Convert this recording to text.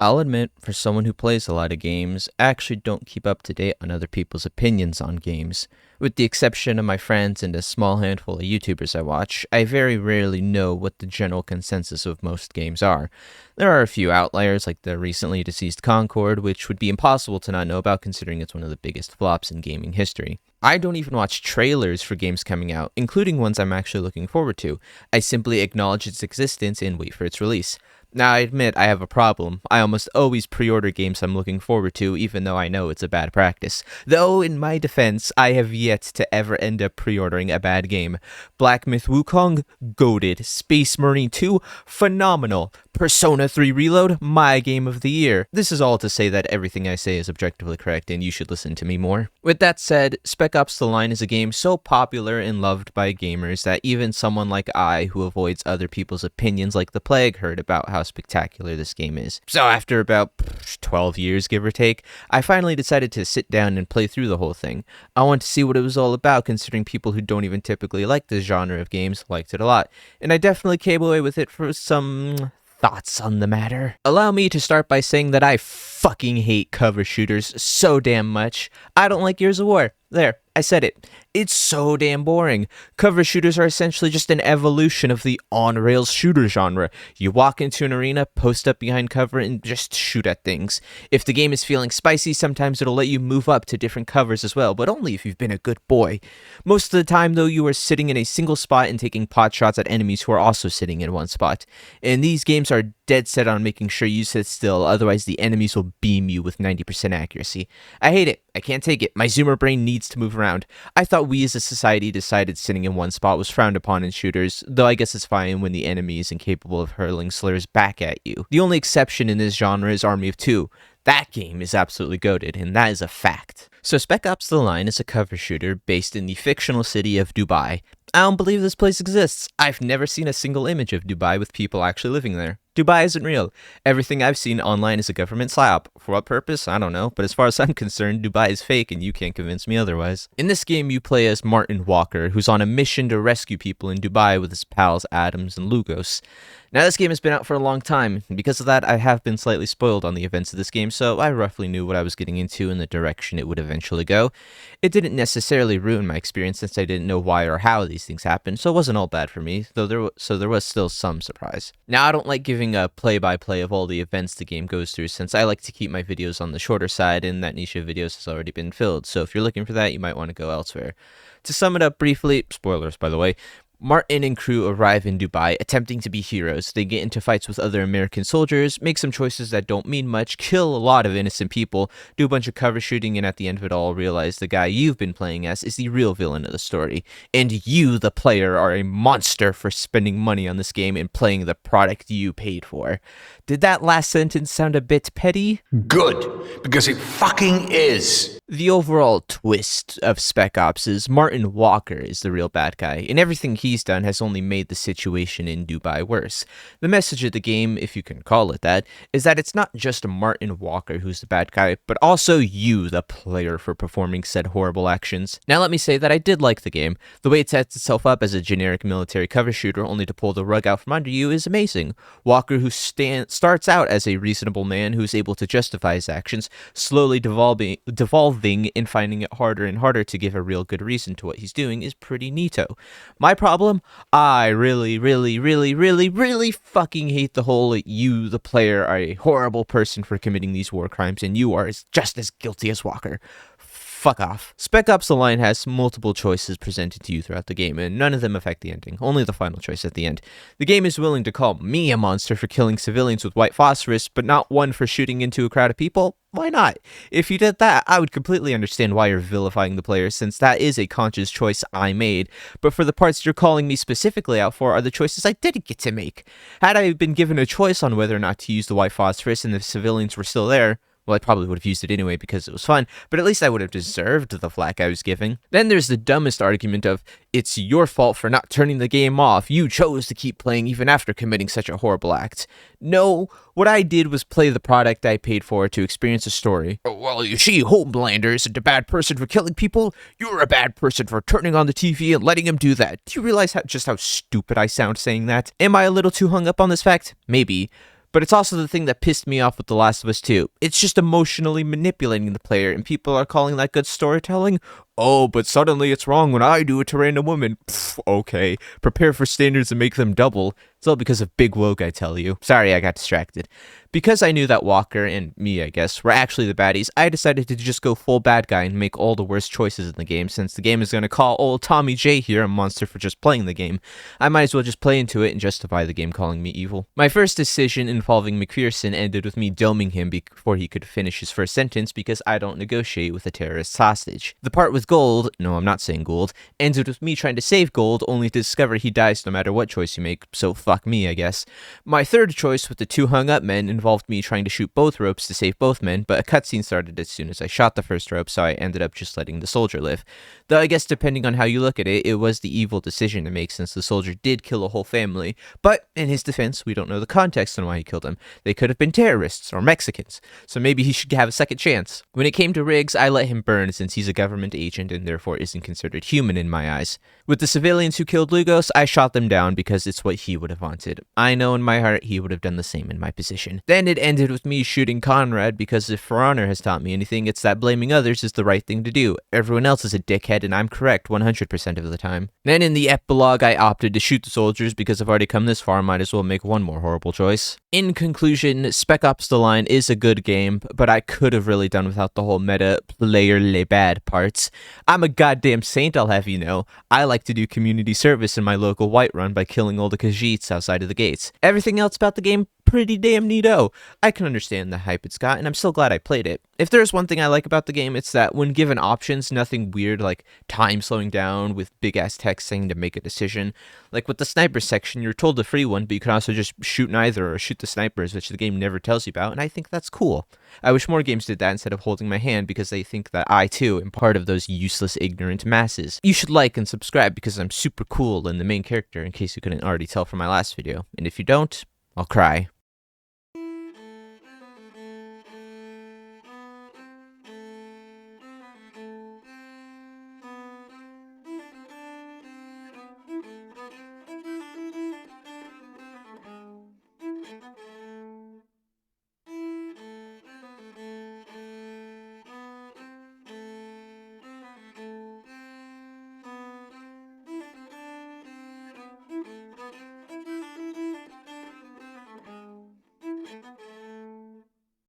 I'll admit, for someone who plays a lot of games, I actually don't keep up to date on other people's opinions on games. With the exception of my friends and a small handful of YouTubers I watch, I very rarely know what the general consensus of most games are. There are a few outliers, like the recently deceased Concord, which would be impossible to not know about considering it's one of the biggest flops in gaming history. I don't even watch trailers for games coming out, including ones I'm actually looking forward to. I simply acknowledge its existence and wait for its release. Now, I admit I have a problem. I almost always pre-order games I'm looking forward to, even though I know it's a bad practice. Though, in my defense, I have yet to ever end up pre-ordering a bad game. Black Myth Wukong, goated. Space Marine 2, phenomenal. Persona 3 Reload, my game of the year. This is all to say that everything I say is objectively correct and you should listen to me more. With that said, Spec Ops: The Line is a game so popular and loved by gamers that even someone like I, who avoids other people's opinions like the plague, heard about how spectacular this game is. So after about 12 years, give or take, I finally decided to sit down and play through the whole thing. I wanted to see what it was all about, considering people who don't even typically like this genre of games liked it a lot. And I definitely came away with it for some thoughts on the matter. Allow me to start by saying that I fucking hate cover shooters so damn much. I don't like Gears of War. There, I said it. It's so damn boring. Cover shooters are essentially just an evolution of the on-rails shooter genre. You walk into an arena, post up behind cover, and just shoot at things. If the game is feeling spicy, sometimes it'll let you move up to different covers as well, but only if you've been a good boy. Most of the time, though, you are sitting in a single spot and taking pot shots at enemies who are also sitting in one spot. And these games are dead set on making sure you sit still, otherwise the enemies will beam you with 90% accuracy. I hate it. I can't take it. My zoomer brain needs to move around. I thought we as a society decided sitting in one spot was frowned upon in shooters, though I guess it's fine when the enemy is incapable of hurling slurs back at you. The only exception in this genre is Army of Two. That game is absolutely goated, and that is a fact. So Spec Ops: The Line is a cover shooter based in the fictional city of Dubai. I don't believe this place exists. I've never seen a single image of Dubai with people actually living there. Dubai isn't real. Everything I've seen online is a government psyop. For what purpose? I don't know. But as far as I'm concerned, Dubai is fake and you can't convince me otherwise. In this game, you play as Martin Walker, who's on a mission to rescue people in Dubai with his pals Adams and Lugos. Now, this game has been out for a long time, and because of that, I have been slightly spoiled on the events of this game, so I roughly knew what I was getting into and the direction it would eventually go. It didn't necessarily ruin my experience since I didn't know why or how these things happened, so it wasn't all bad for me, though there was still some surprise. Now, I don't like giving a play-by-play of all the events the game goes through, since I like to keep my videos on the shorter side, and that niche of videos has already been filled, so if you're looking for that, you might want to go elsewhere. To sum it up briefly, spoilers by the way, Martin and crew arrive in Dubai attempting to be heroes. They get into fights with other American soldiers, make some choices that don't mean much, kill a lot of innocent people, do a bunch of cover shooting, and at the end of it all realize the guy you've been playing as is the real villain of the story. And you, the player, are a monster for spending money on this game and playing the product you paid for. Did that last sentence sound a bit petty? Good, because it fucking is. The overall twist of Spec Ops is Martin Walker is the real bad guy, and everything he's done has only made the situation in Dubai worse. The message of the game, if you can call it that, is that it's not just Martin Walker who's the bad guy, but also you, the player, for performing said horrible actions. Now let me say that I did like the game. The way it sets itself up as a generic military cover shooter only to pull the rug out from under you is amazing. Walker, who starts out as a reasonable man who's able to justify his actions, slowly devolving and finding it harder and harder to give a real good reason to what he's doing is pretty neato. My problem? I really fucking hate the whole you, the player, are a horrible person for committing these war crimes and you are just as guilty as Walker. Fuck off. Spec Ops: The Line has multiple choices presented to you throughout the game, and none of them affect the ending, only the final choice at the end. The game is willing to call me a monster for killing civilians with white phosphorus, but not one for shooting into a crowd of people? Why not? If you did that, I would completely understand why you're vilifying the player, since that is a conscious choice I made, but for the parts you're calling me specifically out for are the choices I didn't get to make. Had I been given a choice on whether or not to use the white phosphorus and the civilians were still there, well, I probably would have used it anyway because it was fun, but at least I would have deserved the flack I was giving. Then there's the dumbest argument of, it's your fault for not turning the game off. You chose to keep playing even after committing such a horrible act. No, what I did was play the product I paid for to experience a story. Well, you see, Homelander isn't a bad person for killing people. You're a bad person for turning on the TV and letting him do that. Do you realize just how stupid I sound saying that? Am I a little too hung up on this fact? Maybe. But it's also the thing that pissed me off with The Last of Us 2. It's just emotionally manipulating the player, and people are calling that good storytelling. Oh, but suddenly it's wrong when I do it to random women. Pfft, okay, prepare for standards and make them double. It's all because of Big Woke, I tell you. Sorry, I got distracted. Because I knew that Walker, and me I guess, were actually the baddies, I decided to just go full bad guy and make all the worst choices in the game, since the game is going to call old Tommy J here a monster for just playing the game. I might as well just play into it and justify the game calling me evil. My first decision involving McPherson ended with me doming him before he could finish his first sentence because I don't negotiate with a terrorist hostage. The part with Gold, no I'm not saying Gould, ended with me trying to save Gold only to discover he dies no matter what choice you make, so fuck me I guess. My third choice with the two hung up men involved me trying to shoot both ropes to save both men, but a cutscene started as soon as I shot the first rope, so I ended up just letting the soldier live. Though I guess depending on how you look at it, it was the evil decision to make since the soldier did kill a whole family, but in his defense, we don't know the context on why he killed them. They could have been terrorists or Mexicans, so maybe he should have a second chance. When it came to Riggs, I let him burn since he's a government agent and therefore isn't considered human in my eyes. With the civilians who killed Lugos, I shot them down because it's what he would have wanted. I know in my heart he would have done the same in my position. Then it ended with me shooting Conrad because if For Honor has taught me anything, it's that blaming others is the right thing to do. Everyone else is a dickhead and I'm correct 100% of the time. Then in the epilogue, I opted to shoot the soldiers because I've already come this far, might as well make one more horrible choice. In conclusion, Spec Ops The Line is a good game, but I could have really done without the whole meta player les bad parts. I'm a goddamn saint, I'll have you know. I like to do community service in my local Whiterun by killing all the Khajiits outside of the gates. Everything else about the game, pretty damn neato. I can understand the hype it's got, and I'm still glad I played it. If there's one thing I like about the game, it's that when given options, nothing weird like time slowing down with big-ass text saying to make a decision. Like with the sniper section, you're told to free one, but you can also just shoot neither or shoot the snipers, which the game never tells you about, and I think that's cool. I wish more games did that instead of holding my hand because they think that I, too, am part of those useless, ignorant masses. You should like and subscribe because I'm super cool and the main character, in case you couldn't already tell from my last video. And if you don't, I'll cry.